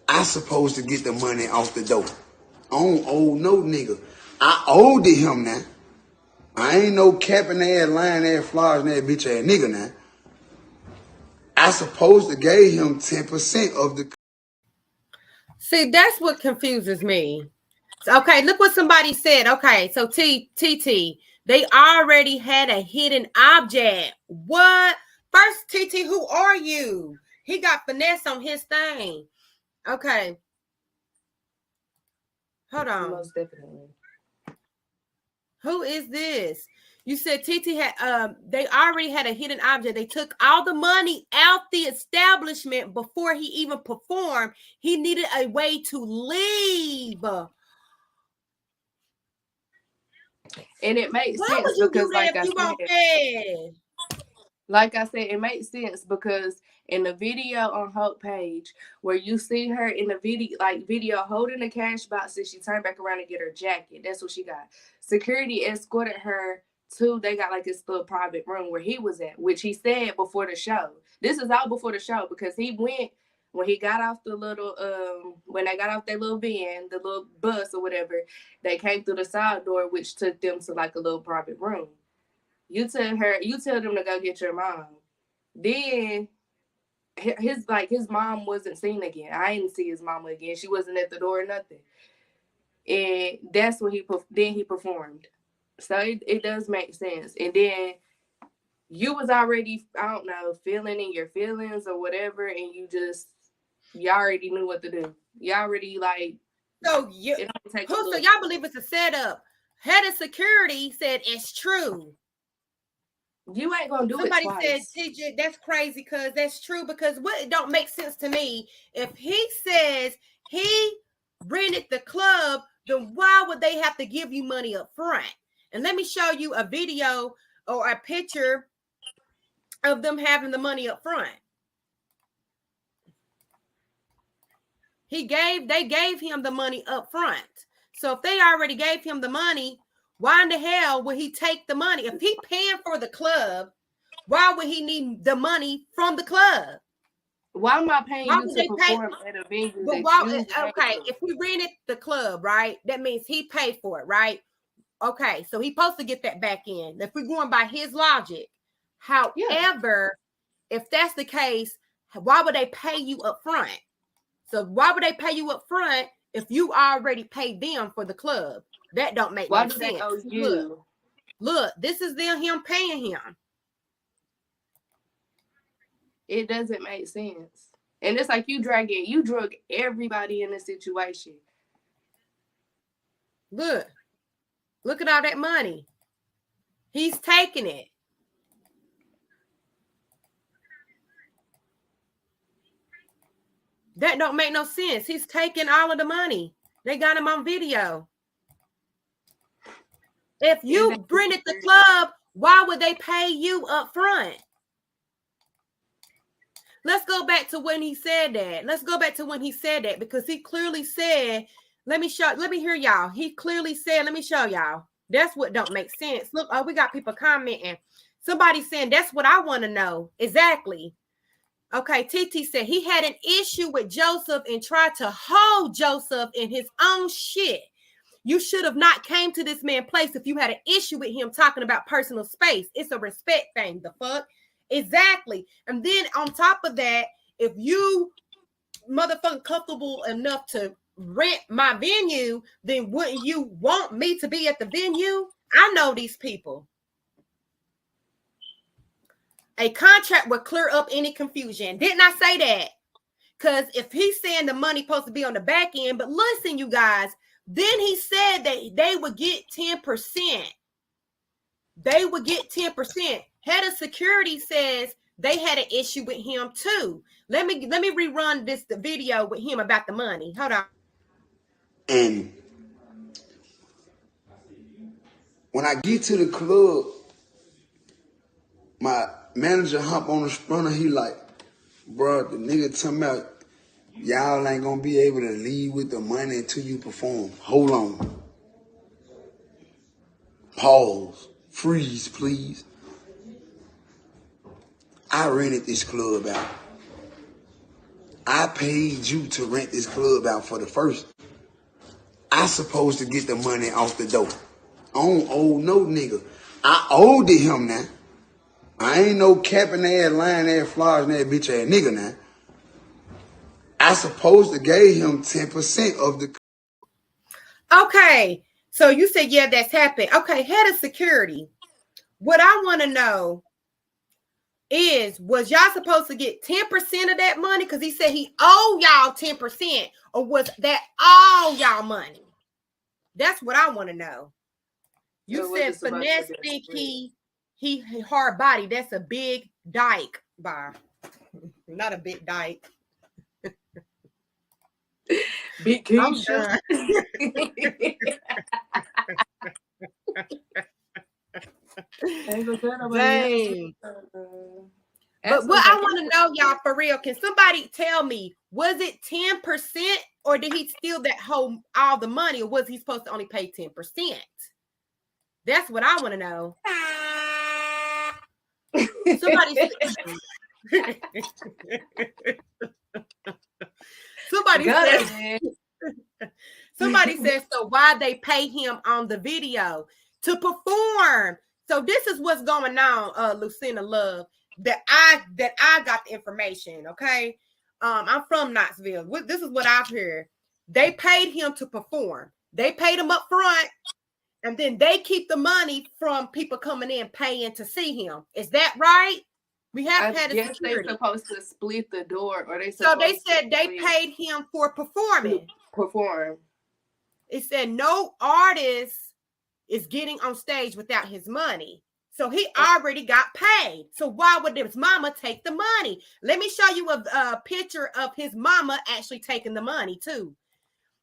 I supposed to get the money off the door. I don't owe no nigga. I owed to him now. I ain't no capping ass, lying ass, flogging ass, bitch ass nigga now. I supposed to gave him 10% of the. See, that's what confuses me. Okay, look what somebody said. Okay, so TT, they already had a hidden object. What? First, TT, who are you? He got Finesse on his thing. Okay. Hold on. Most definitely. Who is this? You said TT had they already had a hidden object. They took all the money out the establishment before he even performed. He needed a way to leave. And it makes sense because like I said, it makes sense because in the video on Hope page where you see her in the video holding the cash box and she turned back around to get her jacket. That's what she got. Security escorted her to, they got like this little private room where he was at, which he said before the show. This is all before the show because he went when he got off the little when they got off their little van, the little bus or whatever, they came through the side door, which took them to like a little private room. You tell them to go get your mom. Then his mom wasn't seen again. I didn't see his mama again. She wasn't at the door or nothing. And that's when he performed. So it does make sense. And then you was already, I don't know, feeling in your feelings or whatever, and you already knew what to do. You already like. So so y'all believe it's a setup? Head of security said it's true. You ain't gonna do Somebody it twice. said, TJ, that's crazy because that's true. Because what it don't make sense to me. If he says he rented the club, then why would they have to give you money up front? And let me show you a video or a picture of them having the money up front. They gave him the money up front. So if they already gave him the money, why in the hell would he take the money? If he paying for the club, why would he need the money from the club? Why am I paying you to perform at a venue? Okay, if we rented the club, right? That means he paid for it, right? Okay, so he's supposed to get that back in. If we're going by his logic. However, if that's the case, why would they pay you up front? So why would they pay you up front if you already paid them for the club? That don't make no sense. Why do they owe you? Look, this is him paying him. It doesn't make sense. And it's like you drug everybody in the situation. Look at all that money. He's taking it. That don't make no sense. He's taking all of the money. They got him on video. If you rented the club, why would they pay you up front? Let's go back to when he said that. Because he clearly said, let me hear y'all. He clearly said, let me show y'all. That's what don't make sense. Look, we got people commenting. Somebody saying, that's what I want to know. Exactly. Okay, TT said he had an issue with Joseph and tried to hold Joseph in his own shit. You should have not came to this man's place if you had an issue with him talking about personal space. It's a respect thing. The fuck? Exactly. And then on top of that, if you motherfucking comfortable enough to rent my venue, then wouldn't you want me to be at the venue? I know these people. A contract would clear up any confusion. Didn't I say that? Because if he's saying the money supposed to be on the back end, but listen, you guys, then he said that they would get 10%. They would get 10%. Head of security says they had an issue with him too. Let me rerun the video with him about the money. Hold on. And when I get to the club, my manager hop on the sprunner. He like, bro, the nigga talking about y'all ain't gonna be able to leave with the money until you perform. Hold on. Pause. Freeze, please. I rented this club out. I paid you to rent this club out for the first. I supposed to get the money off the door. I don't owe no nigga. I owed it him now. I ain't no capping ass, lying ass, flying ass, bitch ass nigga now. I supposed to gave him 10% of the. Okay, so you said, yeah, that's happened. Okay, head of security. What I want to know is, was y'all supposed to get 10% of that money? Because he said he owed y'all 10%, or was that all y'all money? That's what I want to know. You said finesse think he hard body. That's a big dyke bar. Not a big dyke. Big Keisha. Dang. But what I want to know, y'all, for real, can somebody tell me, was it 10% or did he steal that whole all the money, or was he supposed to only pay 10%? That's what I want to know. Somebody somebody said, so why they pay him on the video to perform? So this is what's going on, Lucinda Love. That I got the information. Okay, I'm from Knoxville. This is what I've heard. They paid him to perform. They paid him up front, and then they keep the money from people coming in paying to see him. Is that right? We have had a security. They're supposed to split the door, or so they said they paid him for performing. Perform. It said no artist is getting on stage without his money. So he already got paid. So why would his mama take the money? Let me show you a picture of his mama actually taking the money too.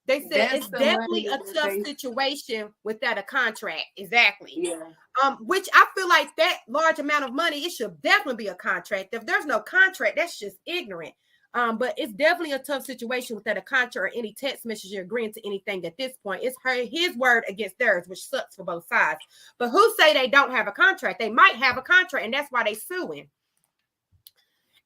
They said it's definitely a tough situation without a contract. Exactly. Yeah. Which I feel like that large amount of money, it should definitely be a contract. If there's no contract, that's just ignorant. But it's definitely a tough situation without a contract or any text message agreeing to anything at this point. It's his word against theirs, which sucks for both sides. But who say they don't have a contract? They might have a contract, and that's why they suing.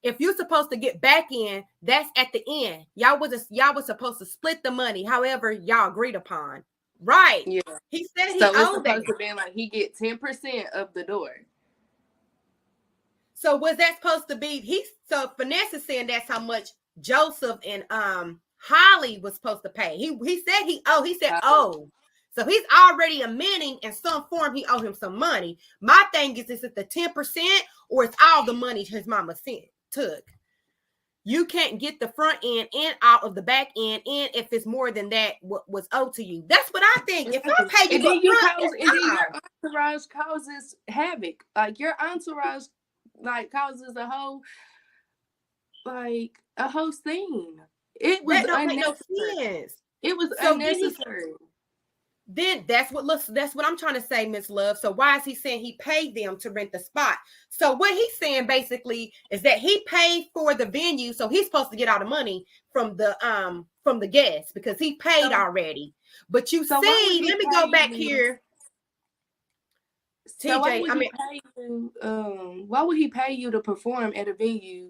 If you're supposed to get back in, that's at the end. Y'all was supposed to split the money, however y'all agreed upon. Right. Yeah. He said he so it's owed supposed that. to be like he get 10% of the door. So was that supposed to be so Finesse is saying that's how much Joseph and Holly was supposed to pay. He said so he's already admitting in some form he owed him some money. My thing is it the 10% or it's all the money his mama took? You can't get the front end and out of the back end in if it's more than that what was owed to you. That's what I think. If I pay you, your entourage causes havoc. Like your entourage causes a whole thing. It was don't make no unnecessary. sense. It was unnecessary. Then that's what I'm trying to say, Miss Love. So why is he saying he paid them to rent the spot? So what he's saying basically is that he paid for the venue, so he's supposed to get all the money from the guests because he paid already. But you see, let me go back here. So TJ, why would he pay you to perform at a venue?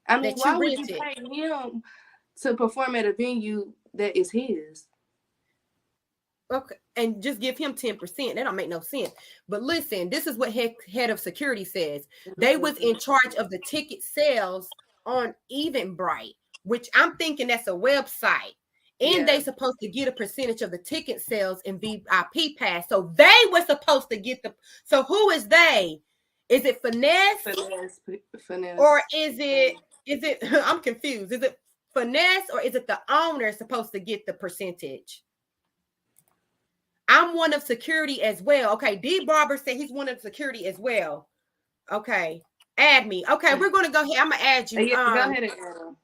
I mean, why would you pay him to perform at a venue that is his? Okay, and just give him 10%. That don't make no sense. But listen, this is what head of security says. They was in charge of the ticket sales on Eventbrite, which I'm thinking that's a website. And they supposed to get a percentage of the ticket sales in VIP pass. So they were supposed to get so who is they? Is it Finesse? Finesse. Or is it I'm confused. Is it Finesse or is it the owner supposed to get the percentage? I'm one of security as well. Okay, D Barber said he's one of security as well. Okay, add me. Okay, we're gonna go ahead. I'm gonna add you. Go ahead and add him.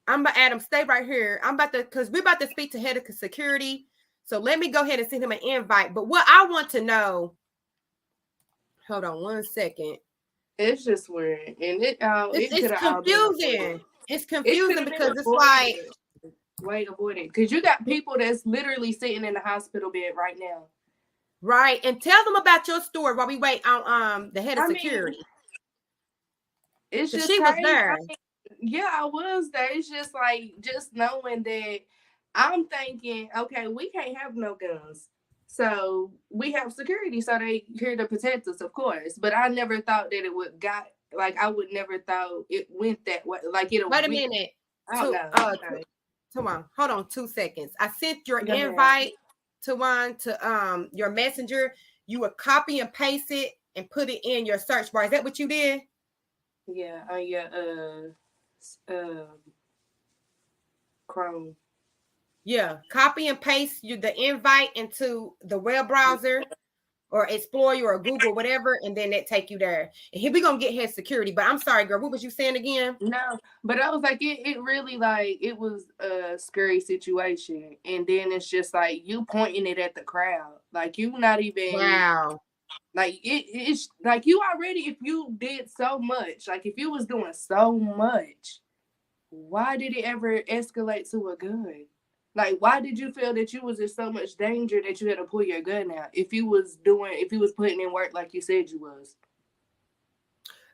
I'm gonna add him. Stay right here. Because we're about to speak to head of security. So let me go ahead and send him an invite. But what I want to know, hold on 1 second. It's just weird, and it's confusing. It's confusing because it's like. Way avoid it because you got people that's literally sitting in the hospital bed right now. Right, and tell them about your story while we wait on the head of security. It's just she was there. I was there. It's just just knowing that I'm thinking, okay, we can't have no guns, so we have security, so they here to protect us, of course. But I never thought that it would I would never thought it went that way. Wait a minute. I don't know. Hold on 2 seconds. I sent your invite to your messenger. You would copy and paste it and put it in your search bar. Is that what you did? Yeah, Chrome. Yeah, copy and paste the invite into the web browser or Explorer or Google, whatever, and then that take you there. And here we gonna get head security. But I'm sorry, girl. What was you saying again? No, but I was like, it really it was a scary situation, and then it's just you pointing it at the crowd, you not even it's you already. If you did so much, if you was doing so much, why did it ever escalate to a gun? Why did you feel that you was in so much danger that you had to pull your gun out if you was putting in work like you said you was?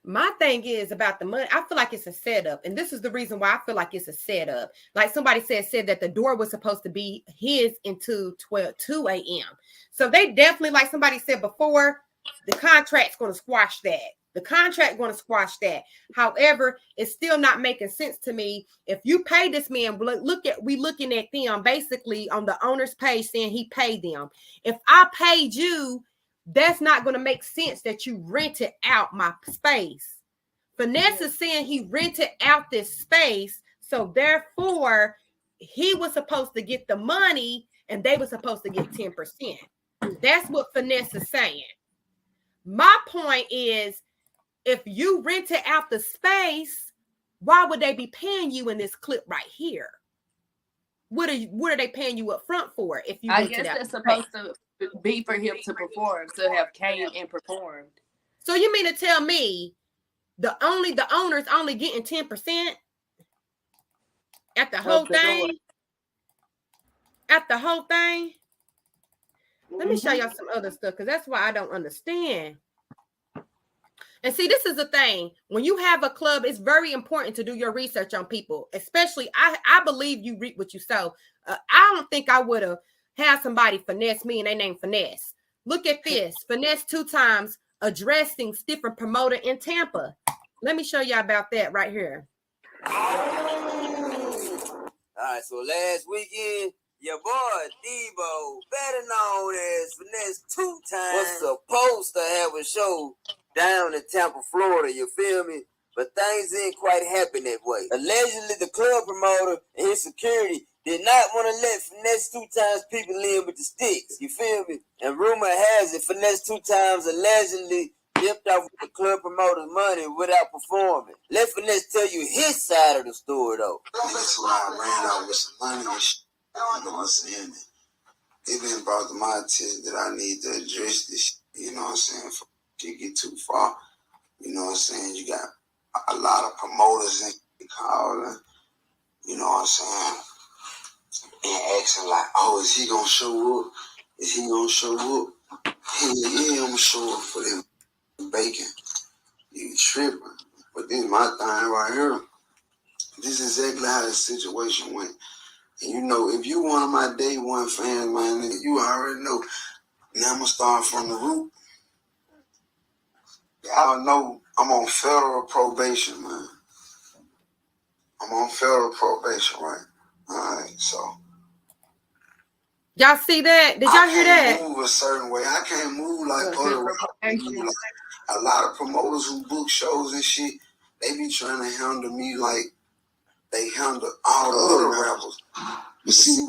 My thing is about the money. I feel like it's a setup. And this is the reason why I feel like it's a setup. Like somebody said that the door was supposed to be his until 2 a.m. So they definitely, like somebody said before, The contract's going to squash that. The contract going to squash that. However, it's still not making sense to me. If you pay this man, we looking at them basically on the owner's page saying he paid them. If I paid you, that's not going to make sense that you rented out my space. Finesse is saying he rented out this space, so therefore he was supposed to get the money and they were supposed to get 10%. That's what Finesse is saying. My point is, if you rented out the space, why would they be paying you in this clip right here? What are they paying you up front for? If you, I guess that's supposed to be for him to perform, to have came and performed. So you mean to tell me the owner's only getting 10% at the whole thing? At the whole thing? Let me show y'all some other stuff, because that's why I don't understand. And see, this is the thing. When you have a club, it's very important to do your research on people. Especially, I believe you reap what you sow. I don't think I would have had somebody finesse me and they named Finesse. Look at this. Finesse 2 times addressing different promoter in Tampa. Let me show y'all about that right here. All right, so last weekend, your boy Debo, better known as Finesse 2 times, was supposed to have a show down in Tampa, Florida, you feel me? But things didn't quite happen that way. Allegedly, the club promoter and his security did not want to let Finesse 2 times people in with the sticks, you feel me? And rumor has it, Finesse 2 times allegedly dipped off with the club promoter's money without performing. Let Finesse tell you his side of the story, though. That's why I ran out with some money and shit. You know what I'm saying? It been brought to my attention that I need to address this, you know what I'm saying, before it get too far. You know what I'm saying? You got a lot of promoters and calling, you know what I'm saying, and asking like, oh, is he gonna show up? Is he gonna show up? Yeah, I'm gonna show up for them bacon. You tripping. But this is my thing right here. This is exactly how the situation went. And you know, if you one of my day one fans, man, you already know. Now I'm gonna start from the root. Y'all know I'm on federal probation, man. I'm on federal probation, right? All right, so. Y'all see that? Did y'all hear that? I can't move a certain way. I can't move like other rappers. A lot of promoters who book shows and shit, they be trying to handle me like they handle all the other rappers. You see,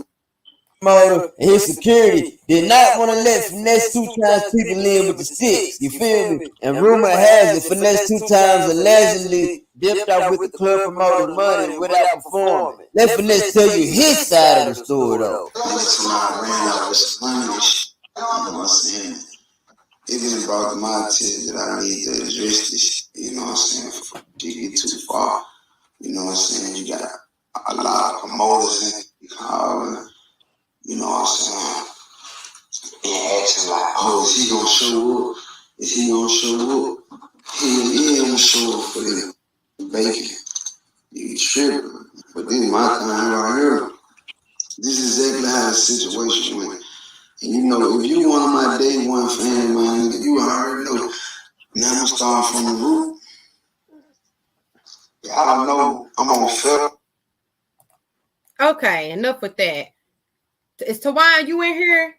promoter and his security did not want to let Finesse 2 times people in with the sticks, you feel me? And rumor has it, Finesse 2 times allegedly dipped out with the club promoter's money without performing. Let Finesse tell you his side of the story, though. That's why I ran out with some money and shit. You know what I'm saying? It been brought to my attention that I need to address this, you know what I'm saying, before it get too far. You know what I'm saying? You got a lot of promoters and calling, you know what I'm saying, and asking like, oh, is he gonna show up? Is he gonna show up? Yeah, I'm gonna show up for them bacon. You tripping. But this is my thing right here. This is exactly how the situation went. And you know, if you one of my day one fan, man, you already know. Now I'm starting from the root. Y'all know I'm on federal. Okay, enough with that. Is Tawana, you in here?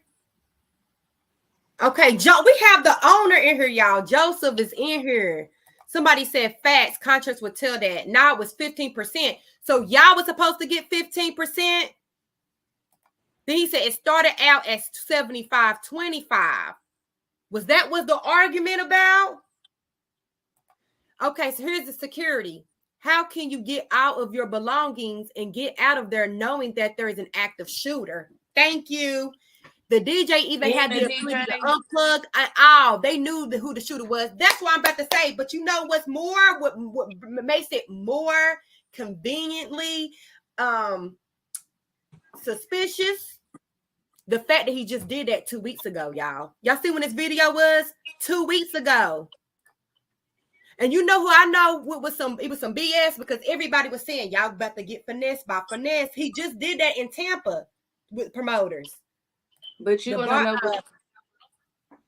Okay, Joe, we have the owner in here, y'all. Joseph is in here. Somebody said facts, contracts would tell that. Now it was 15%. So y'all was supposed to get 15%. Then he said it started out as 75-25. Was that what the argument about? Okay, so here's the security. How can you get out of your belongings and get out of there knowing that there is an active shooter? Thank you. The DJ even had the ability to unplug and all. They knew who the shooter was. That's what I'm about to say. But you know what's more? What makes it more conveniently suspicious? The fact that he just did that 2 weeks ago, y'all. Y'all see when this video was? 2 weeks ago. And you know who I know it was some BS, because everybody was saying y'all about to get finessed by Finesse. He just did that in Tampa with promoters. But you want to know what